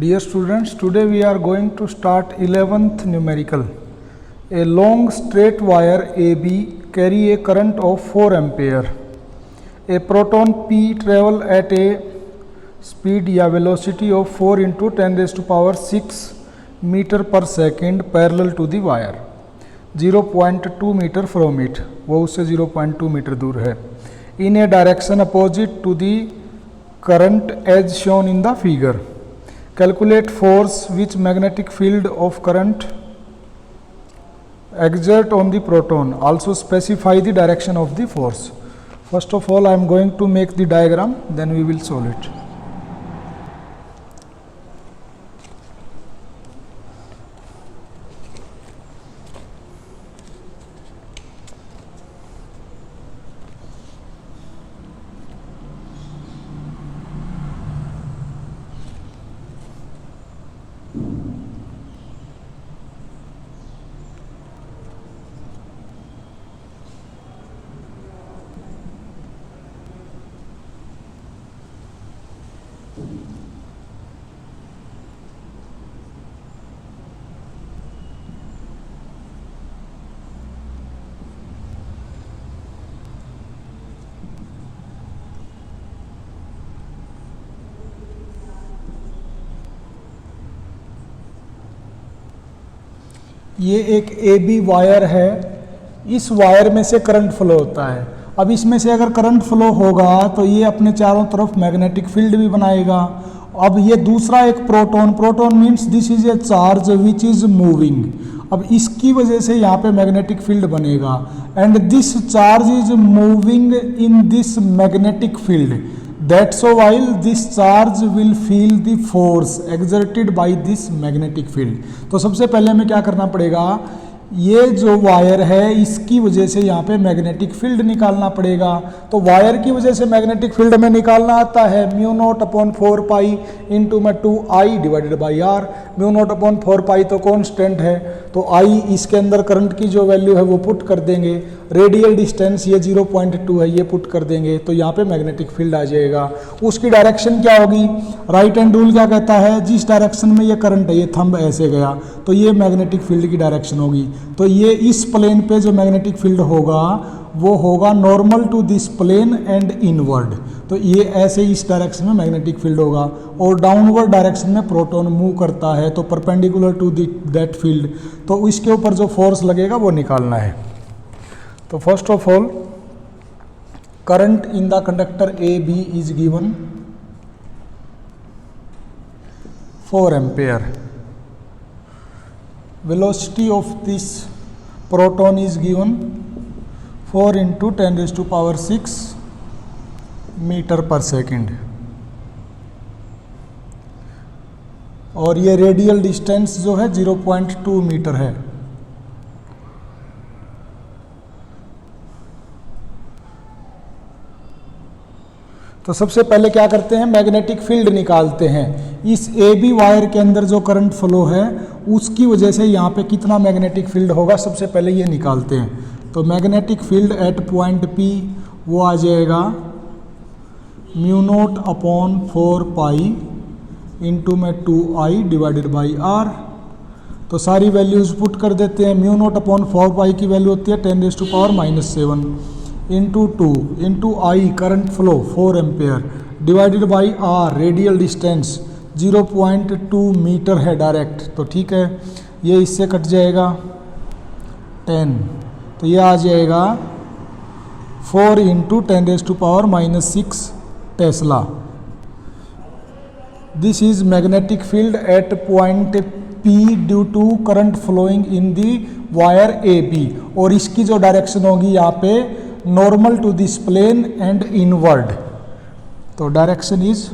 Dear students, today we are going to start 11th numerical. A long straight wire AB carry a current of 4 ampere. A proton P travel at a speed या velocity of 4 into 10 raised to power 6 meter per second parallel to the wire. 0.2 meter from it. वो उससे 0.2 metre दूर है. In a direction opposite to the current as shown in the figure. Calculate force which magnetic field of current exert on the proton. Also specify the direction of the force. First of all, I am going to make the diagram, then we will solve it. ये एक AB wire है. इस wire में से current flow होता है. अब इसमें से अगर करंट फ्लो होगा तो ये अपने चारों तरफ मैग्नेटिक फील्ड भी बनाएगा. अब ये दूसरा एक proton means this is a charge which is moving. अब इसकी वजह से यहाँ पे मैग्नेटिक फील्ड बनेगा and this charge is moving in this magnetic field. That's while this charge will feel the force exerted by this magnetic field. तो सबसे पहले हमें क्या करना पड़ेगा, ये जो वायर है इसकी वजह से यहाँ पे मैग्नेटिक फील्ड निकालना पड़ेगा. तो वायर की वजह से मैग्नेटिक फील्ड में निकालना आता है mu naught upon 4 pi into में 2i divided by r. Mu naught upon 4 pi तो कॉन्स्टेंट है, तो i इसके अंदर करंट की जो वैल्यू है वो पुट कर देंगे. रेडियल डिस्टेंस ये 0.2 है, ये पुट कर देंगे तो यहाँ पे मैग्नेटिक फील्ड आ जाएगा. उसकी डायरेक्शन क्या होगी, राइट हैंड रूल क्या कहता है, जिस डायरेक्शन में ये करंट है, ये थंब ऐसे गया तो ये मैग्नेटिक फील्ड की डायरेक्शन होगी. तो ये इस प्लेन पे जो मैग्नेटिक फील्ड होगा वो होगा normal to this plane and inward. तो ये ऐसे इस डायरेक्शन में मैग्नेटिक फील्ड होगा और डाउनवर्ड डायरेक्शन में प्रोटॉन मूव करता है तो परपेंडिकुलर टू दैट फील्ड. तो इसके ऊपर जो फोर्स लगेगा वो निकालना है. तो first of all current in the conductor AB is given 4 ampere. Velocity of this proton is given 4 into 10 raised to power 6 meter per second. और ये रेडियल डिस्टेंस जो है 0.2 मीटर है. तो सबसे पहले क्या करते हैं, मैग्नेटिक फील्ड निकालते हैं. इस AB वायर के अंदर जो करंट फ्लो है उसकी वजह से यहाँ पे कितना मैग्नेटिक फील्ड होगा सबसे पहले ये निकालते हैं. तो magnetic field at point P वो आ जाएगा mu naught upon 4 pi into में 2i डिवाइडेड बाई आर. तो सारी वैल्यूज पुट कर देते हैं. म्यू नोट अपॉन 4 पाई की वैल्यू होती है 10 raise to power -7 into 2 into I current flow 4 ampere divided by r radial distance 0.2 meter है डायरेक्ट. तो ठीक है, ये इससे कट जाएगा 10, तो ये आ जाएगा 4 into 10 raise to power -6 tesla. This is magnetic field at point P due to current flowing in the wire AB. और इसकी जो डायरेक्शन होगी यहाँ पे normal to this plane and inward. तो direction is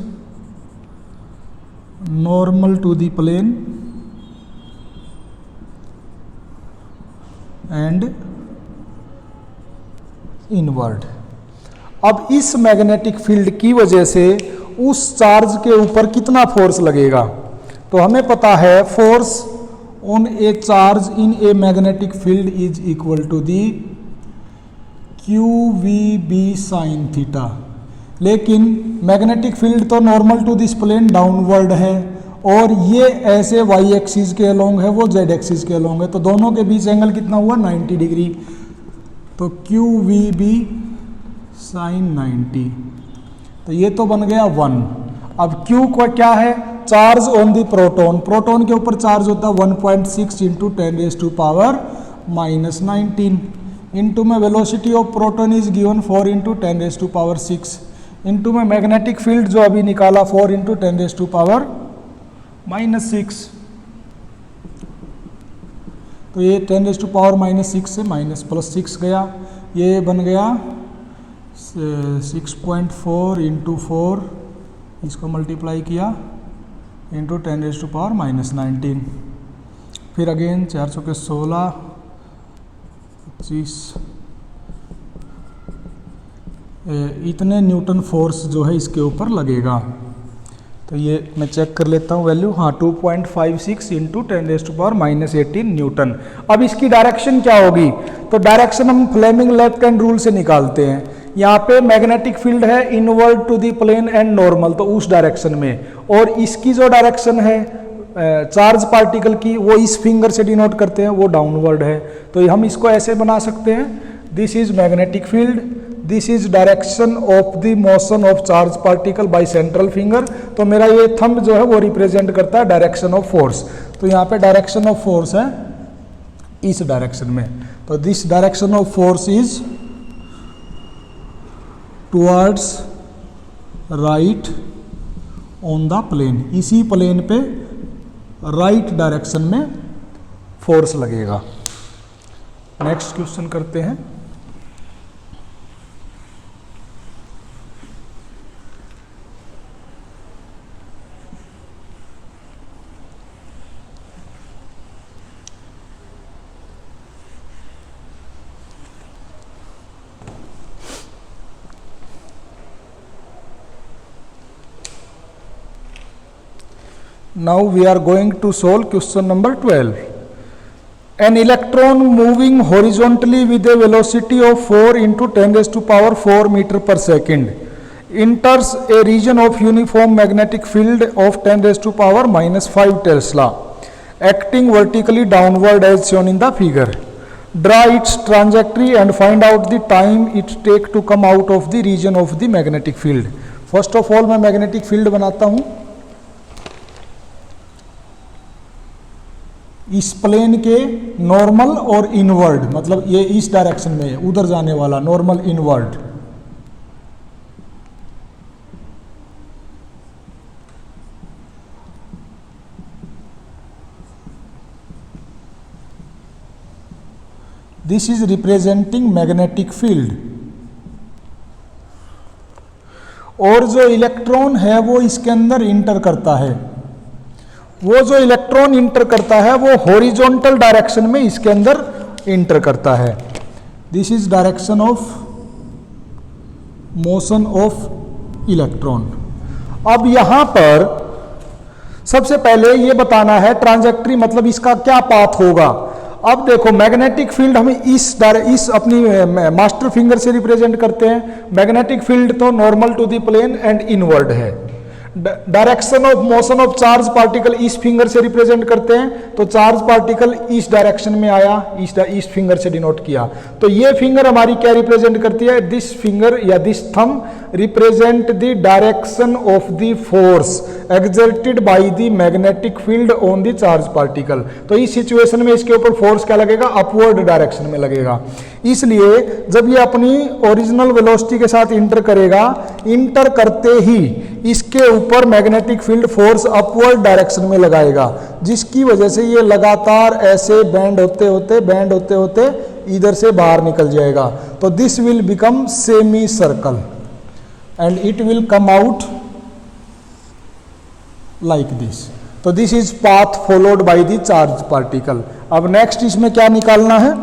normal to the plane and inward. अब इस magnetic field की वजह से उस चार्ज के ऊपर कितना फोर्स लगेगा, तो हमें पता है force on a charge in a magnetic field is equal to the QVB sine theta. लेकिन मैग्नेटिक फील्ड तो normal to this plane downward है और ये ऐसे वाई एक्सिस के अलोंग है, वो जेड एक्सिस के अलोंग है, तो दोनों के बीच एंगल कितना हुआ 90 डिग्री। तो क्यू वी बी साइन 90, तो ये तो बन गया 1। अब क्यू को क्या है, charge on the proton, proton के ऊपर चार्ज होता है 1.6 इंटू 10⁻⁻19 इंटू में velocity of proton is given 4 into 10⁻6 into में मैग्नेटिक फील्ड जो अभी निकाला 4 इंटू 10⁻⁻6। तो ये 10⁻⁻6 से +6 गया, ये बन गया 6.4 इंटू 4, इसको मल्टीप्लाई किया इंटू 10⁻⁻19, फिर अगेन 4 चौके 16, 25, इतने न्यूटन फोर्स जो है इसके ऊपर लगेगा। तो ये मैं चेक कर लेता हूँ वैल्यू, हाँ 2.56 इंटू 10⁻⁻18 न्यूटन। अब इसकी डायरेक्शन क्या होगी, तो डायरेक्शन हम फ्लेमिंग लेफ्ट हैंड रूल से निकालते हैं। यहाँ पे मैग्नेटिक फील्ड है inward to the plane and normal, तो उस डायरेक्शन में, और इसकी जो डायरेक्शन है चार्ज पार्टिकल की, वो इस फिंगर से डिनोट करते हैं, वो डाउनवर्ड है। तो हम इसको ऐसे बना सकते हैं, this is magnetic field, this is direction of the motion of charge particle by central finger. तो मेरा ये थंब जो है वो रिप्रेजेंट करता है डायरेक्शन ऑफ फोर्स। तो यहाँ पे डायरेक्शन ऑफ फोर्स है इस डायरेक्शन में, तो this direction of force is towards right on the plane, इसी प्लेन पे राइट डायरेक्शन में फोर्स लगेगा। नेक्स्ट क्वेश्चन करते हैं। Now we are going to solve question number 12. An electron moving horizontally with a velocity of 4 into 10⁻⁴ meter per second enters a region of uniform magnetic field of 10⁻⁻5 Tesla, acting vertically downward as shown in the figure. Draw its trajectory and find out the time it take to come out of the region of the magnetic field. First of all मैं magnetic field बनाता हूँ इस plane के normal और inward, मतलब ये इस direction में है, उधर जाने वाला normal inward. This is representing magnetic field, और जो इलेक्ट्रॉन है वो इसके अंदर इंटर करता है, वो जो इलेक्ट्रॉन इंटर करता है वो हॉरिजॉन्टल डायरेक्शन में इसके अंदर इंटर करता है। This is direction of motion of electron. अब यहां पर सबसे पहले ये बताना है ट्रांजैक्टरी, मतलब इसका क्या पाथ होगा। अब देखो मैग्नेटिक फील्ड हम इस अपनी मास्टर फिंगर से रिप्रेजेंट करते हैं। मैग्नेटिक फील्ड तो normal to the plane and inward है। Direction of motion of charge particle इस फिंगर से रिप्रेजेंट करते हैं, तो चार्ज पार्टिकल इस डायरेक्शन में आया, इस फिंगर से डिनोट किया। तो ये फिंगर हमारी क्या रिप्रेजेंट करती है, दिस फिंगर या this thumb represent the direction of the force exerted by the magnetic field on the charge particle. तो इस सिचुएशन में इसके ऊपर फोर्स क्या लगेगा, अपवर्ड डायरेक्शन में लगेगा। इसलिए जब ये अपनी ओरिजिनल वेलोसिटी के साथ इंटर करेगा, इंटर करते ही इसके ऊपर magnetic field force upward direction में लगाएगा, जिसकी वजह से ये लगातार ऐसे बैंड होते होते इधर से बाहर निकल जाएगा। तो this will become semi circle and it will come out like this. तो this is path followed by the charge particle. अब नेक्स्ट इसमें क्या निकालना है,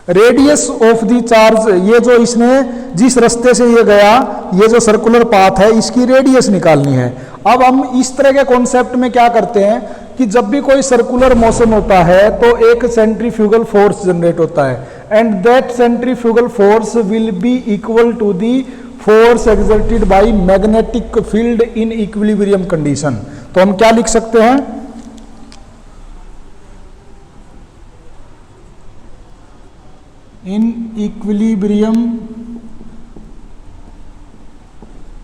रेडियस ऑफ द चार्ज। ये जो इसने जिस रास्ते से ये गया, ये जो सर्कुलर पाथ है, इसकी रेडियस निकालनी है। अब हम इस तरह के कॉन्सेप्ट में क्या करते हैं कि जब भी कोई सर्कुलर मोशन होता है तो एक सेंट्रीफ्यूगल फोर्स जनरेट होता है, and that centrifugal force will be equal to the force exerted by magnetic field in equilibrium condition. तो हम क्या लिख सकते हैं, in equilibrium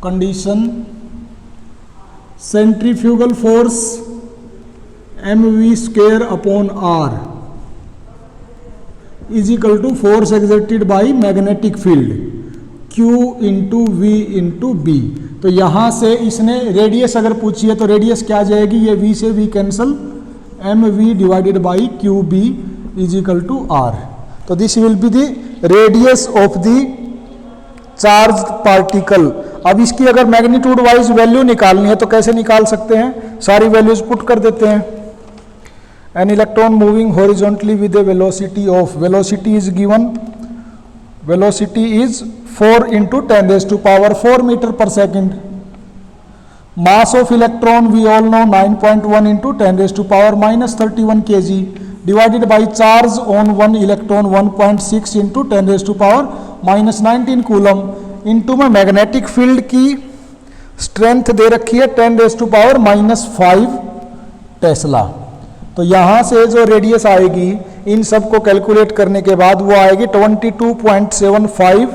condition centrifugal force mv² upon r is equal to force exerted by magnetic field q into V into B. तो यहां से इसने रेडियस अगर पूछी है तो रेडियस क्या आ जाएगी, ये v से v cancel, mv divided by Q B is equal to r। तो this will be the radius of the charge particle. अब इसकी अगर मैग्नीट्यूड वाइज वैल्यू निकालनी है तो कैसे निकाल सकते हैं, सारी वैल्यूज पुट कर देते हैं। An electron moving horizontally with a velocity of, velocity is given, velocity is 4 into 10⁴ metre per second. Mass of electron we all know 9.1 into 10⁻³ kg divided by charge on one electron 1.6 into 10⁻⁻19 coulomb into में magnetic field की strength दे रखी है 10⁻⁻5 Tesla. तो यहां से जो radius आएगी इन सब को कैलकुलेट करने के बाद वो आएगी 22.75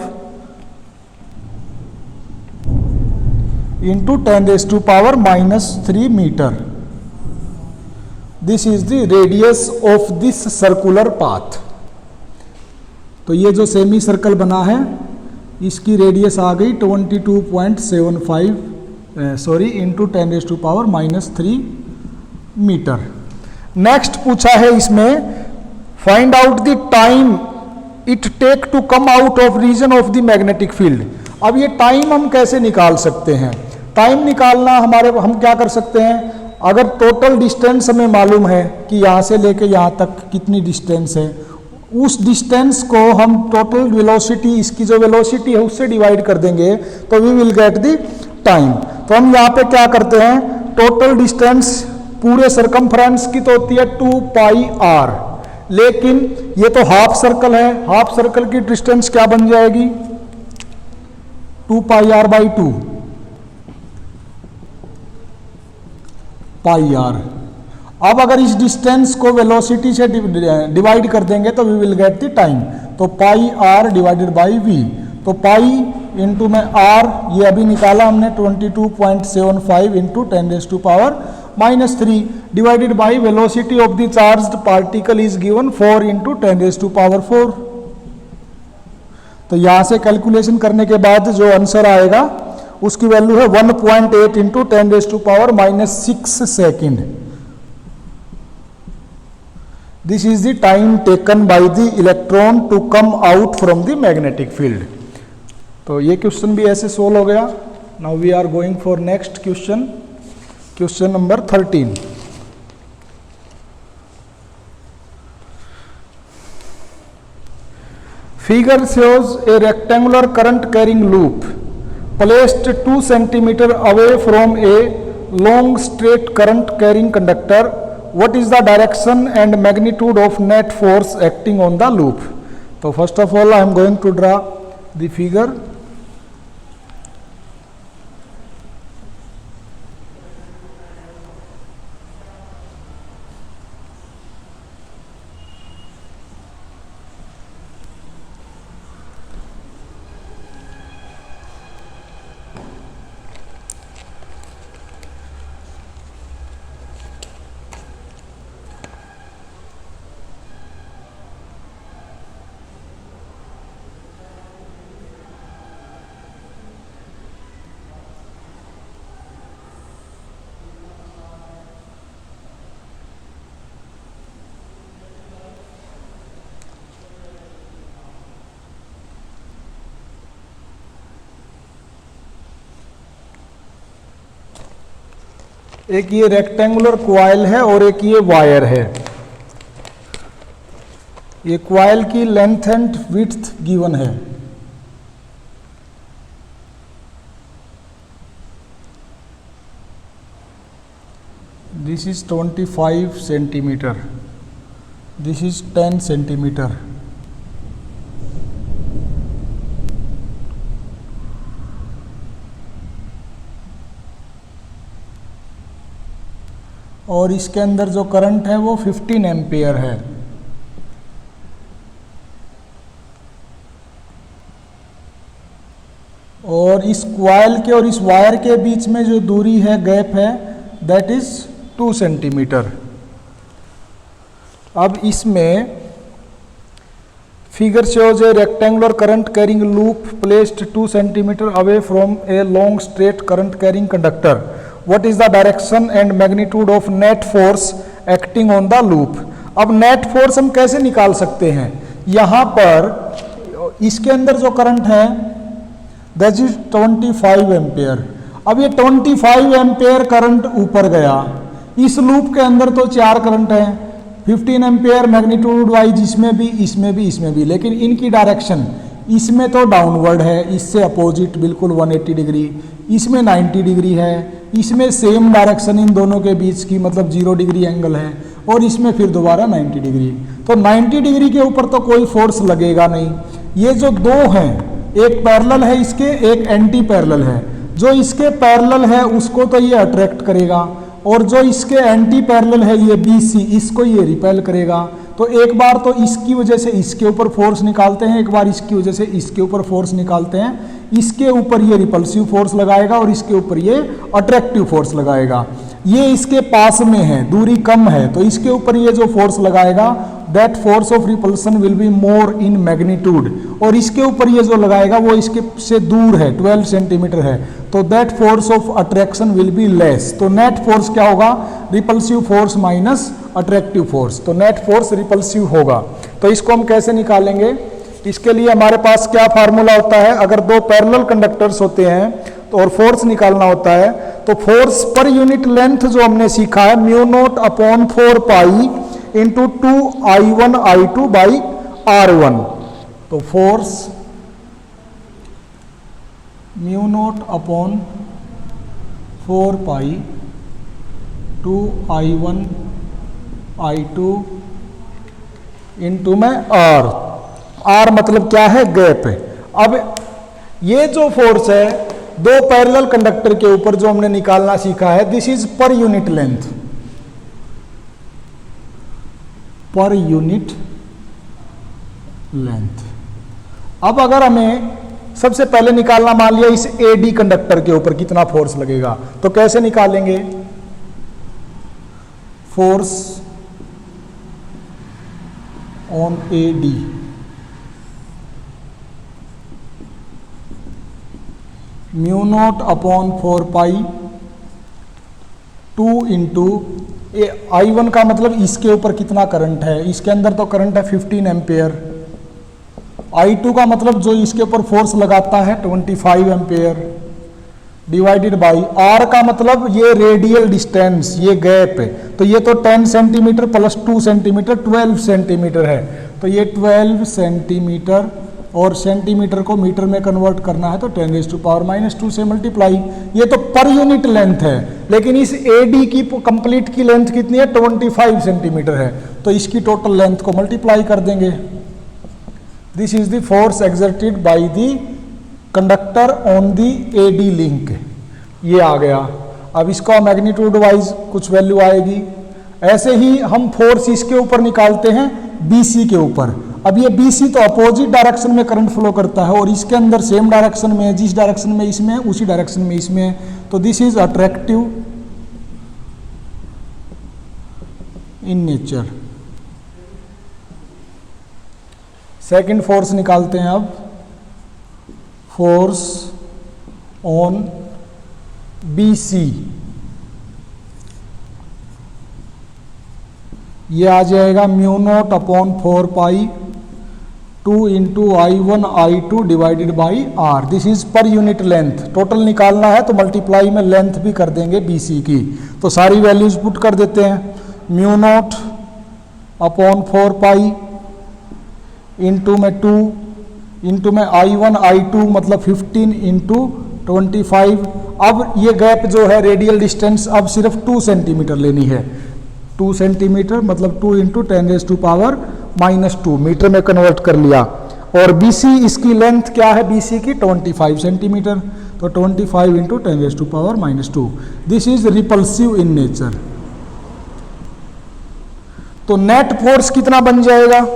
into 10⁻³ metre. This is the radius of this circular path. तो ये जो सेमी सर्कल बना है इसकी रेडियस आ गई 22.75 इंटू 10⁻³ मीटर। नेक्स्ट पूछा है इसमें, find out the time it take to come out of region of the magnetic field. अब ये टाइम हम कैसे निकाल सकते हैं, टाइम निकालना हम क्या कर सकते हैं, अगर टोटल डिस्टेंस हमें मालूम है कि यहाँ से लेके यहाँ तक कितनी डिस्टेंस है, उस डिस्टेंस को हम टोटल वेलोसिटी, इसकी जो वेलोसिटी है उससे डिवाइड कर देंगे तो we will get the time. तो हम यहाँ पे क्या करते हैं, टोटल डिस्टेंस पूरे सरकमफ्रेंस की तो होती है 2πr, लेकिन ये तो हाफ सर्कल है, हाफ सर्कल की डिस्टेंस क्या बन जाएगी 2πr/2 πr। अब अगर इस डिस्टेंस को वेलोसिटी से डिवाइड कर देंगे तो we will get the time. तो πr डिवाइडेड बाई v, तो पाई इंटू में r, ये अभी निकाला हमने 22.75 into 10⁻³ divided by velocity of the charged particle is given 4 into 10⁴। तो यहां से कैलकुलेशन करने के बाद जो आंसर आएगा उसकी वैल्यू है 1.8 into 10⁻⁻6 second. This is the time taken by the electron to come out from the magnetic field. तो ये क्वेश्चन भी ऐसे सोल्व हो गया। Now we are going for next question, question number 13। Figure shows a rectangular current carrying loop placed 2 centimeter away from a long straight current carrying conductor. What is the direction and magnitude of net force acting on the loop? So first of all I am going to draw the figure. एक ये rectangular coil है और एक ये wire है। ये coil की length and width given है। This is 25 centimetre, this is 10 centimetre. और इसके अंदर जो करंट है वो 15 एम्पियर है। और इस कॉइल के और इस वायर के बीच में जो दूरी है, गैप है, दैट इज 2 सेंटीमीटर। अब इसमें figure shows A rectangular current carrying loop placed 2 centimetre away from a long straight current carrying conductor. What is the direction and magnitude of net force acting on the loop. अब net force हम कैसे निकाल सकते हैं? यहां पर इसके अंदर जो करंट है दैट इज 25 एम्पेयर। अब ये 25 एम्पेयर करंट ऊपर गया। इस लूप के अंदर तो 4 करंट है, 15 एम्पेयर मैग्नीट्यूड वाइज, इसमें भी, इसमें भी, इसमें भी, लेकिन इनकी डायरेक्शन, इसमें तो डाउनवर्ड है, इससे अपोजिट बिल्कुल 180 डिग्री, इसमें 90 डिग्री है, इसमें सेम डायरेक्शन इन दोनों के बीच की, मतलब 0 डिग्री एंगल है, और इसमें फिर दोबारा 90 डिग्री। तो 90 डिग्री के ऊपर तो कोई फोर्स लगेगा नहीं। ये जो दो हैं, एक पैरेलल है इसके, एक एंटी पैरेलल है। जो इसके पैरेलल है उसको तो ये अट्रैक्ट करेगा, और जो इसके एंटी पैरेलल है ये BC, इसको ये रिपेल करेगा। तो एक बार तो इसकी वजह से इसके ऊपर फोर्स निकालते हैं, एक बार इसकी वजह से इसके ऊपर फोर्स निकालते हैं। इसके ऊपर ये रिपल्सिव फोर्स लगाएगा और इसके ऊपर ये अट्रैक्टिव फोर्स लगाएगा। ये इसके पास में है, दूरी कम है, तो इसके ऊपर ये जो फोर्स लगाएगा that force of repulsion will be more in magnitude, और इसके ऊपर ये जो लगाएगा वो इसके से दूर है, 12 सेंटीमीटर है, तो that force of attraction will be less. तो नेट फोर्स क्या होगा? Repulsive force minus attractive force. तो नेट फोर्स रिपल्सिव होगा। तो इसको हम कैसे निकालेंगे? इसके लिए हमारे पास क्या फार्मूला होता है? अगर दो पैरेलल कंडक्टर्स होते हैं तो और फोर्स निकालना होता है, तो फोर्स पर यूनिट लेंथ जो हमने सीखा है, mu naught upon 4 pi into 2I1 I2 by R1। तो फोर्स म्यू नॉट अपॉन 4 पाई 2I1 I2 इंटू में R मतलब क्या है? गैप है। अब ये जो फोर्स है दो पैरेलल कंडक्टर के ऊपर जो हमने निकालना सीखा है, this is per unit length, per unit length. अब अगर हमें सबसे पहले निकालना, मान लिया इस AD कंडक्टर के ऊपर कितना फोर्स लगेगा, तो कैसे निकालेंगे? Force on AD mu naught upon 4 pi 2 into I1 का मतलब इसके ऊपर कितना करंट है, इसके अंदर तो करंट है 15 एम्पेयर। I2 का मतलब जो इसके ऊपर फोर्स लगाता है 25 एम्पेयर, डिवाइडेड बाई R का मतलब ये रेडियल डिस्टेंस, ये गैप है, तो ये तो 10 सेंटीमीटर प्लस 2 सेंटीमीटर 12 सेंटीमीटर है, तो ये 12 सेंटीमीटर, और सेंटीमीटर को मीटर में कन्वर्ट करना है तो 10⁻⁻² से मल्टीप्लाई। ये तो पर यूनिट लेंथ है, लेकिन इस AD की कंप्लीट की लेंथ कितनी है? 25 सेंटीमीटर है, तो इसकी टोटल लेंथ को मल्टीप्लाई कर देंगे। This is the force exerted by the conductor on the AD link. ये आ गया। अब इसका मैग्नीट्यूड वाइज कुछ वैल्यू आएगी। ऐसे ही हम फोर्स इसके ऊपर निकालते हैं BC के ऊपर। अब ये BC तो अपोजिट डायरेक्शन में करंट फ्लो करता है, और इसके अंदर सेम डायरेक्शन में है, जिस डायरेक्शन में इसमें है उसी डायरेक्शन में इसमें है, तो this is attractive in nature. Second force निकालते हैं अब, फोर्स ऑन BC। ये आ जाएगा mu naught upon 4 pi 2 into I1 I2 divided by R। This is per unit length. Total निकालना है तो मल्टीप्लाई में लेंथ भी कर देंगे BC की। तो सारी वैल्यूज पुट कर देते हैं। Mu naught upon 4 pi into में 2 इंटू में I1 I2 मतलब 15 इंटू 25। अब ये गैप जो है रेडियल डिस्टेंस अब सिर्फ 2 सेंटीमीटर लेनी है। 2 सेंटीमीटर मतलब 2 इंटू 10⁻⁻² मीटर में कन्वर्ट कर लिया। और BC इसकी लेंथ क्या है? BC की 25 सेंटीमीटर, तो 25 into 10⁻⁻²। This is repulsive in nature. तो नेट फोर्स कितना बन जाएगा?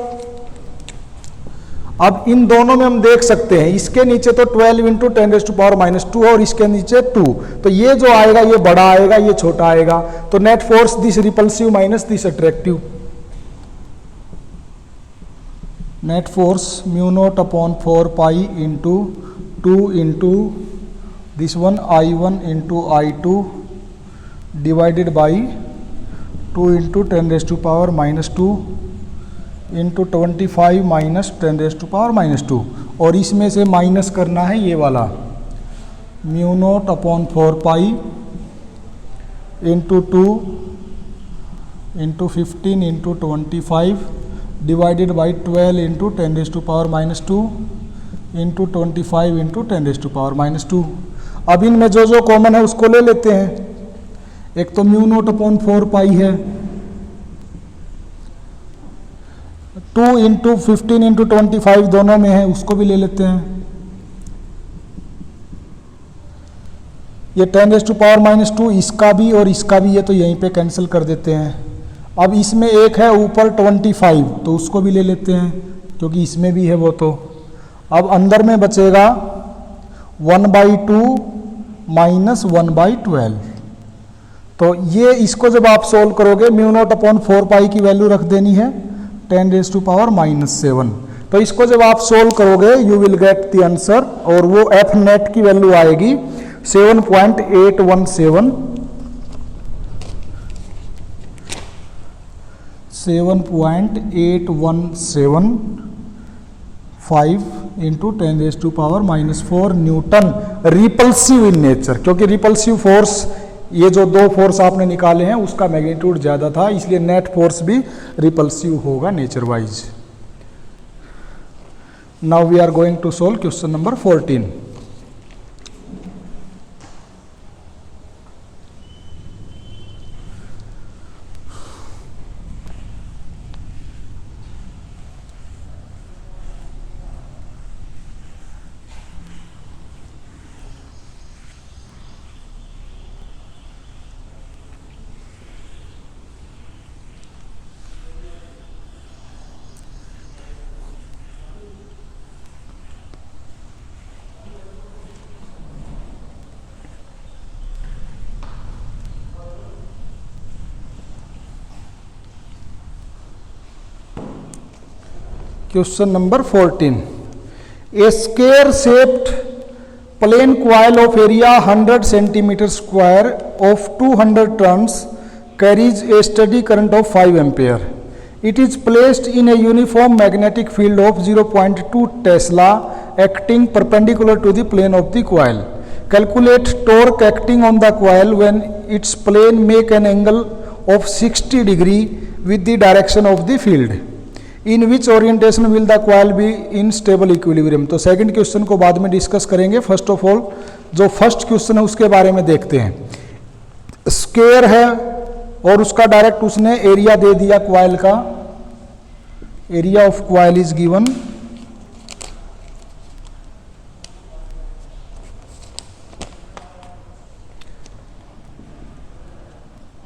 अब इन दोनों में हम देख सकते हैं, इसके नीचे तो 12 इंटू 10⁻⁻2 और इसके नीचे 2, तो ये जो आएगा ये बड़ा आएगा, ये छोटा आएगा। तो net force this repulsive minus this attractive, net force μ0/4 pi into 2 into this one I1 into I2 divided by 2 into 10⁻⁻2 into 25 minus 10⁻⁻2, और इसमें से माइनस करना है ये वाला μ0/4 pi into 2 into 15 into 25 divided by 12 into 10⁻⁻2 into 25 into 10⁻⁻2। अब इनमें जो जो कॉमन है उसको ले लेते हैं। एक तो μ0/4 पाई है, 2 इंटू 15 इंटू 25 दोनों में है, उसको भी ले लेते हैं। ये 10⁻⁻2 इसका भी और इसका भी, ये तो यहीं पे कैंसिल कर देते हैं। अब इसमें एक है ऊपर 25, तो उसको भी ले लेते हैं क्योंकि इसमें भी है वो। तो अब अंदर में बचेगा 1/2 माइनस 1/12। तो ये इसको जब आप सोल्व करोगे μ0/4 पाई की वैल्यू रख देनी है 10⁻⁻7। तो इसको जब आप सोल्व करोगे you will get the answer, और वो एफ नेट की वैल्यू आएगी 7.817 7.8175 into 10⁻⁻4 Newton repulsive in nature. क्योंकि रिपल्सिव फोर्स, ये जो दो फोर्स आपने निकाले हैं उसका मैग्नीट्यूड ज्यादा था, इसलिए नेट फोर्स भी रिपल्सिव होगा nature wise. Now we are going to solve question number 14। Question number 14. A square shaped plane coil of area 100 centimeter square of 200 turns carries a steady current of 5 ampere. It is placed in a uniform magnetic field of 0.2 Tesla acting perpendicular to the plane of the coil. Calculate torque acting on the coil when its plane make an angle of 60 degree with the direction of the field. In which orientation will the coil be in stable equilibrium? तो second question को बाद में discuss करेंगे। First of all जो first question है उसके बारे में देखते हैं। स्क्वायर है और उसका डायरेक्ट उसने एरिया दे दिया क्वाइल का, area of coil is given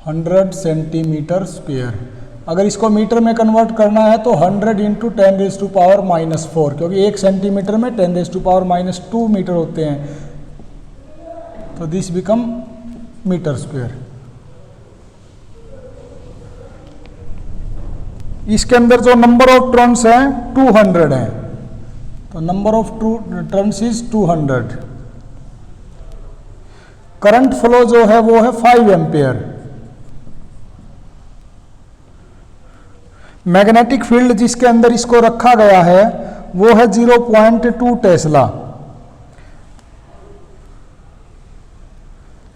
100 centimetre square. अगर इसको मीटर में कन्वर्ट करना है तो 100 इंटू 10⁻⁻4, क्योंकि 1 सेंटीमीटर में 10⁻⁻2 मीटर होते हैं, तो दिस बिकम मीटर स्क्वायर। इसके अंदर जो नंबर ऑफ टर्न्स हैं 200 है, तो number of turns is 200। Current flow जो है वो है 5 एम्पियर। मैग्नेटिक फील्ड जिसके अंदर इसको रखा गया है वो है 0.2 tesla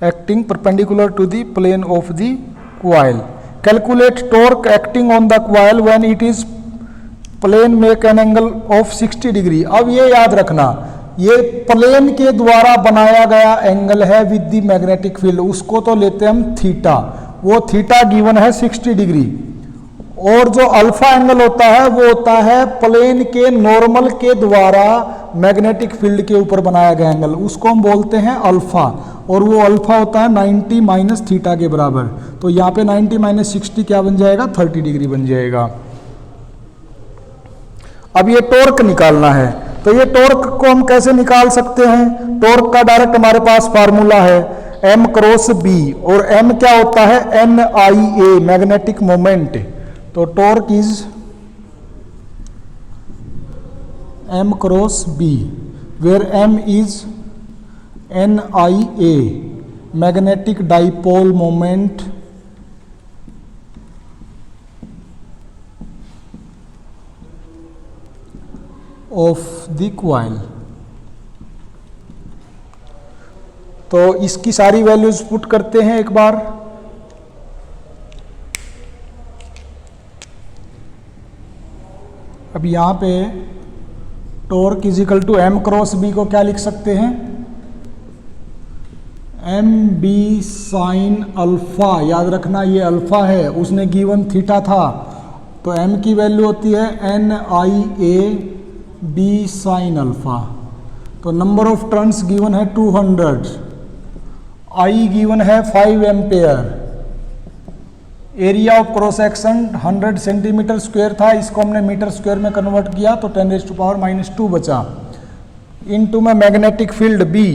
acting perpendicular to the plane of the coil. Calculate torque acting on the coil when it is plane make an angle of 60 degree. अब ये याद रखना, ये प्लेन के द्वारा बनाया गया एंगल है विद द मैग्नेटिक फील्ड, उसको तो लेते हैं हम थीटा, वो थीटा गिवन है 60 डिग्री। और जो अल्फा एंगल होता है वो होता है प्लेन के नॉर्मल के द्वारा मैग्नेटिक फील्ड के ऊपर बनाया गया एंगल, उसको हम बोलते हैं अल्फा, और वो अल्फा होता है 90 माइनस थीटा के बराबर। तो यहाँ पे 90 माइनस 60 क्या बन जाएगा, 30 डिग्री बन जाएगा। अब ये टॉर्क निकालना है, तो ये टॉर्क को हम कैसे निकाल सकते हैं? टॉर्क का डायरेक्ट हमारे पास फार्मूला है m क्रॉस b, और m क्या होता है, NIA, मैग्नेटिक मोमेंट। तो torque is m cross b, where m is NIA, magnetic dipole moment of the coil. तो इसकी सारी वैल्यूज पुट करते हैं एक बार। अब यहां पे torque is equal to m cross b को क्या लिख सकते हैं, एम बी साइन अल्फा। याद रखना ये अल्फा है, उसने गिवन थीटा था, तो m की वैल्यू होती है NIA b साइन अल्फा। तो नंबर ऑफ टर्न्स गिवन है 200, I गिवन है 5 ampere, area of cross section 100 centimetre square था, इसको हमने मीटर स्क्वायर में कन्वर्ट किया तो 10⁻⁻² बचा। इनटू में magnetic field B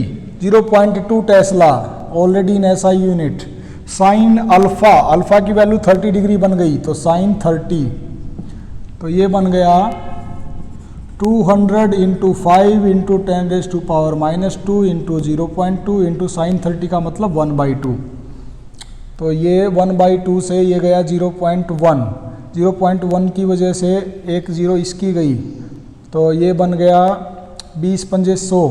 0.2 Tesla, already in SI unit. Sine alpha, alpha की वैल्यू 30 डिग्री बन गई, तो साइन 30, तो ये बन गया 200 into 5 into 10⁻⁻² into 0.2 into sine 30 का मतलब 1/2। तो ये 1/2 से ये गया 0.1, 0.1 की वजह से एक जीरो इसकी गई, तो ये बन गया 20 पंजे 100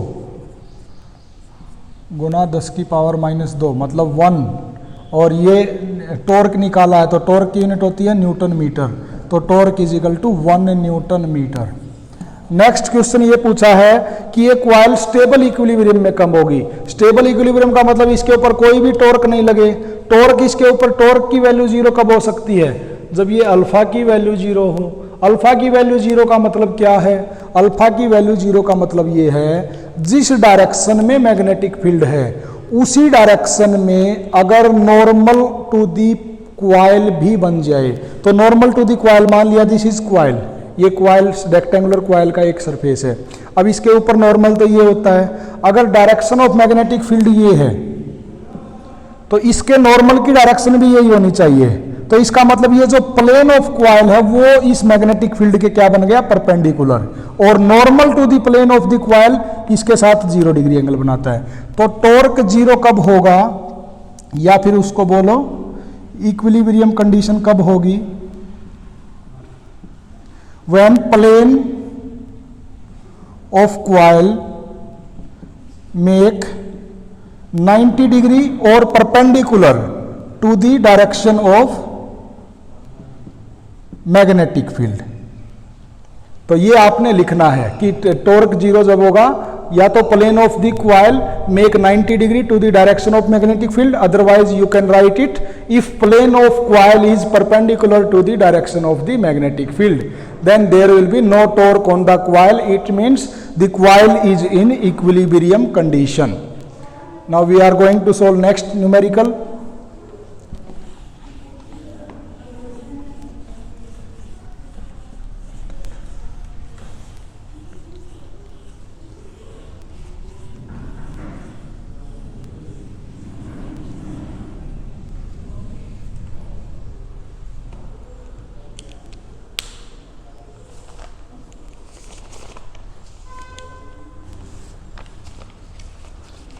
गुना 10⁻⁻² मतलब 1। और ये टॉर्क निकाला है, तो टॉर्क की यूनिट होती है न्यूटन मीटर, तो torque is equal to 1 newton metre. Next question ये पूछा है कि ये क्वाइल स्टेबल इक्विलिब्रियम में कब होगी। स्टेबल इक्विलिब्रियम का मतलब इसके ऊपर कोई भी टॉर्क नहीं लगे। टॉर्क इसके ऊपर, टॉर्क की वैल्यू 0 कब हो सकती है, जब ये अल्फा की वैल्यू 0 हो। अल्फा की वैल्यू 0 का मतलब क्या है, अल्फा की वैल्यू 0 का मतलब ये है जिस डायरेक्शन में मैग्नेटिक फील्ड है उसी डायरेक्शन में अगर नॉर्मल टू दी क्वाइल भी बन जाए। तो नॉर्मल टू दी क्वाइल मान लिया दिस इज क्वाइल, ये क्वाइल रेक्टेंगुलर क्वाइल का एक सरफेस है। अब इसके ऊपर नॉर्मल तो ये होता है, अगर डायरेक्शन ऑफ मैग्नेटिक फील्ड ये है तो इसके नॉर्मल की डायरेक्शन भी यही होनी चाहिए। तो इसका मतलब ये जो प्लेन ऑफ क्वाइल है वो इस मैग्नेटिक फील्ड के क्या बन गया, परपेंडिकुलर, और normal to the plane of the coil इसके साथ 0 डिग्री एंगल बनाता है। तो टॉर्क 0 कब होगा, या फिर उसको बोलो इक्विलिब्रियम कंडीशन कब होगी, when plane of coil make 90 degree or perpendicular to the direction of magnetic field। तो ये आपने लिखना है कि टॉर्क 0 जब होगा या तो plane of the coil make 90 degree to the direction of magnetic field, otherwise you can write it if plane of coil is perpendicular to the direction of the magnetic field, then there will be no torque on the coil. It means the coil is in equilibrium condition. Now we are going to solve next numerical.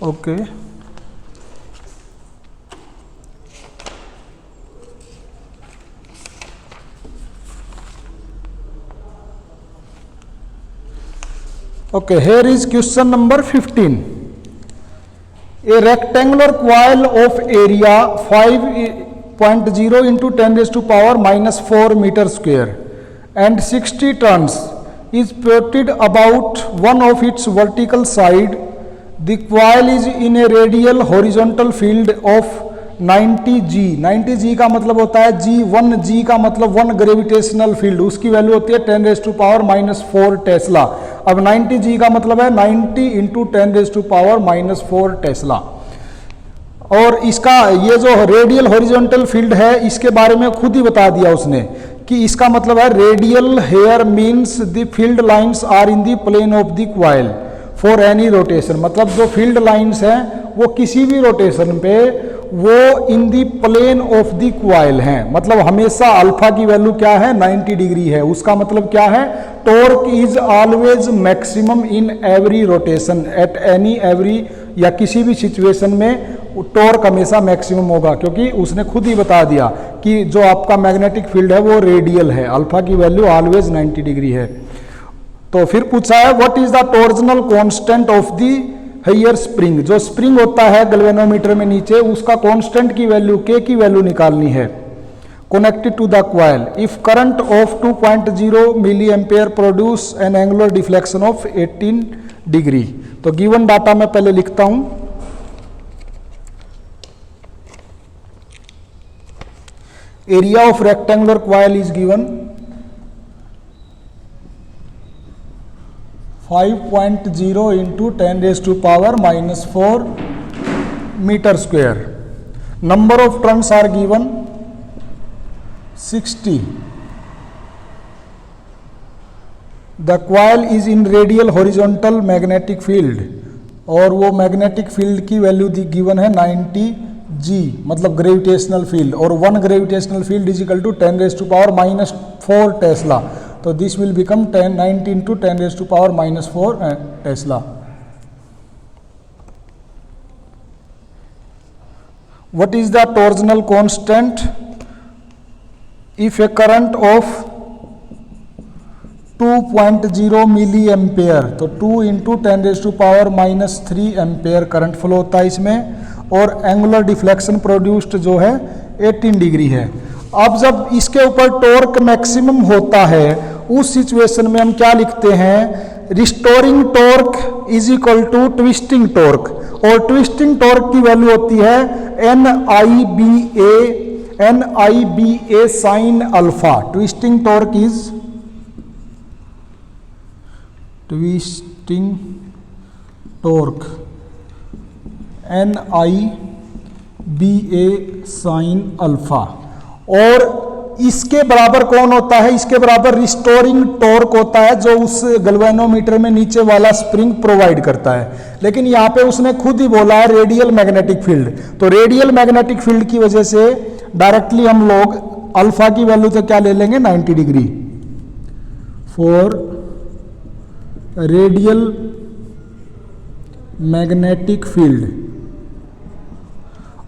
Okay. Okay, here is question number 15. A rectangular coil of area 5.0 into 10⁻⁻4 meter square and 60 turns is plotted about one of its vertical side. The coil is in a radial horizontal field of 90 G। 90 G का मतलब होता है G1, G का मतलब 1 gravitational field, उसकी value होती है 10⁻⁻4 Tesla. अब 90 जी का मतलब है 90 इंटू 10⁻⁻⁴ टेस्ला। और इसका ये जो रेडियल हॉरिजॉन्टल फील्ड है इसके बारे में खुद ही बता दिया उसने कि इसका मतलब है radial here means the field lines are in the plane of the coil for any rotation. मतलब जो फील्ड लाइंस हैं वो किसी भी रोटेशन पे वो इन दी प्लेन ऑफ द क्वाइल हैं। मतलब हमेशा अल्फा की वैल्यू क्या है 90 डिग्री है। उसका मतलब क्या है torque is always maximum in every rotation at any every, या किसी भी सिचुएशन में टॉर्क हमेशा मैक्सिमम होगा, क्योंकि उसने खुद ही बता दिया कि जो आपका मैग्नेटिक फील्ड है वो रेडियल है, अल्फा की वैल्यू ऑलवेज 90 डिग्री है। तो फिर पूछा है what is the torsional constant of the hair spring. जो स्प्रिंग होता है गैल्वेनोमीटर में नीचे उसका कांस्टेंट की वैल्यू के की वैल्यू निकालनी है connected to the coil if current of 2.0 milli ampere produce an angular deflection of 18 degree. तो गिवन डाटा मैं पहले लिखता हूं। Area of rectangular coil is given 5.0 into 10⁻⁻⁴ metre square. Number of turns are given 60। The coil is in radial horizontal magnetic field, और वो magnetic field की value given है 90 G, मतलब ग्रेविटेशनल फील्ड, और 1 gravitational field is equal to 10⁻⁻⁴ tesla. तो this will become 90 into 10⁻⁻⁴ tesla. What is the torsional constant if a current of 2.0 milli ampere, तो 2 into 10⁻⁻³ ampere current flow होता है इसमें, और angular deflection produced जो है 18 degree है। अब जब इसके ऊपर टॉर्क मैक्सिमम होता है उस सिचुएशन में हम क्या लिखते हैं, restoring torque is equal to twisting torque, और ट्विस्टिंग टॉर्क की वैल्यू होती है NIBA sine alpha. Twisting torque is twisting torque NIBA sine alpha. और इसके बराबर कौन होता है, इसके बराबर रिस्टोरिंग टॉर्क होता है जो उस गैल्वेनोमीटर में नीचे वाला स्प्रिंग प्रोवाइड करता है। लेकिन यहाँ पे उसने खुद ही बोला है रेडियल मैग्नेटिक फील्ड, तो रेडियल मैग्नेटिक फील्ड की वजह से डायरेक्टली हम लोग अल्फा की वैल्यू तो क्या ले लेंगे 90 degree for radial magnetic field,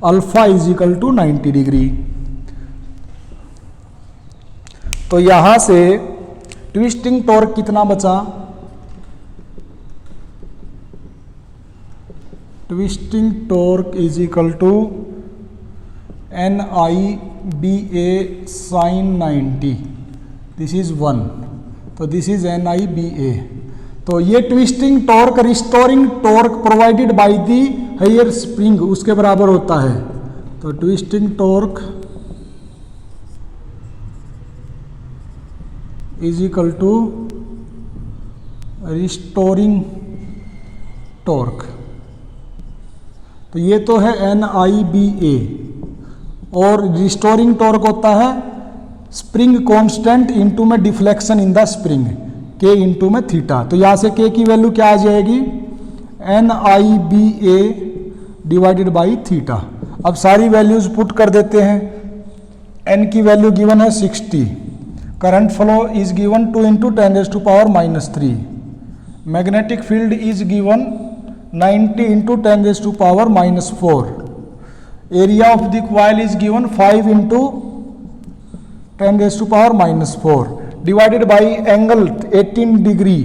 alpha is equal to 90 degree. तो यहां से ट्विस्टिंग टॉर्क कितना बचा, twisting torque is equal to NIBA sine 90, this is 1, तो दिस इज NIBA। तो ये twisting torque restoring torque provided by the hair spring उसके बराबर होता है। तो twisting torque is equal to restoring torque. तो ये तो है NIBA, और रिस्टोरिंग टॉर्क होता है स्प्रिंग कांस्टेंट इनटू में deflection in the spring K into में थीटा। तो यहां से K की वैल्यू क्या आ जाएगी NIBA डिवाइडेड बाई थीटा। अब सारी वैल्यूज पुट कर देते हैं। N की वैल्यू गिवन है 60, current flow is given 2 into 10⁻⁻3, magnetic field is given 90 into 10⁻⁻4, area of the coil is given 5 into 10⁻⁻4 divided by angle 18 degree.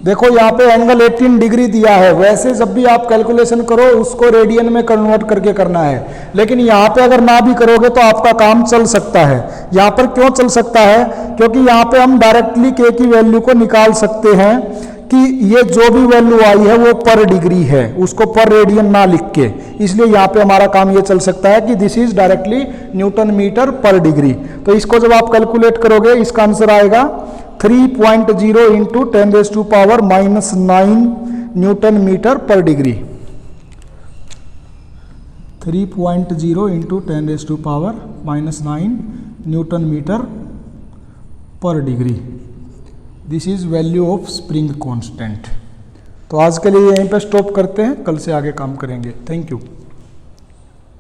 देखो यहाँ पे एंगल 18 डिग्री दिया है, वैसे जब भी आप कैलकुलेशन करो उसको रेडियन में कन्वर्ट करके करना है, लेकिन यहाँ पे अगर ना भी करोगे तो आपका काम चल सकता है। यहाँ पर क्यों चल सकता है, क्योंकि यहाँ पे हम डायरेक्टली K की वैल्यू को निकाल सकते हैं कि ये जो भी वैल्यू आई है वो पर डिग्री है, उसको पर रेडियन ना लिख के, इसलिए यहाँ पे हमारा काम ये चल सकता है कि this is directly newton metre पर डिग्री। तो इसको जब आप कैलकुलेट करोगे इसका आंसर आएगा 3.0 इंटू 10⁻⁻⁹ न्यूटन मीटर पर डिग्री। 3.0 इंटू 10⁻⁹ न्यूटन मीटर पर degree. This is value of spring constant. तो आज के लिए यहीं पे स्टॉप करते हैं, कल से आगे काम करेंगे। Thank you.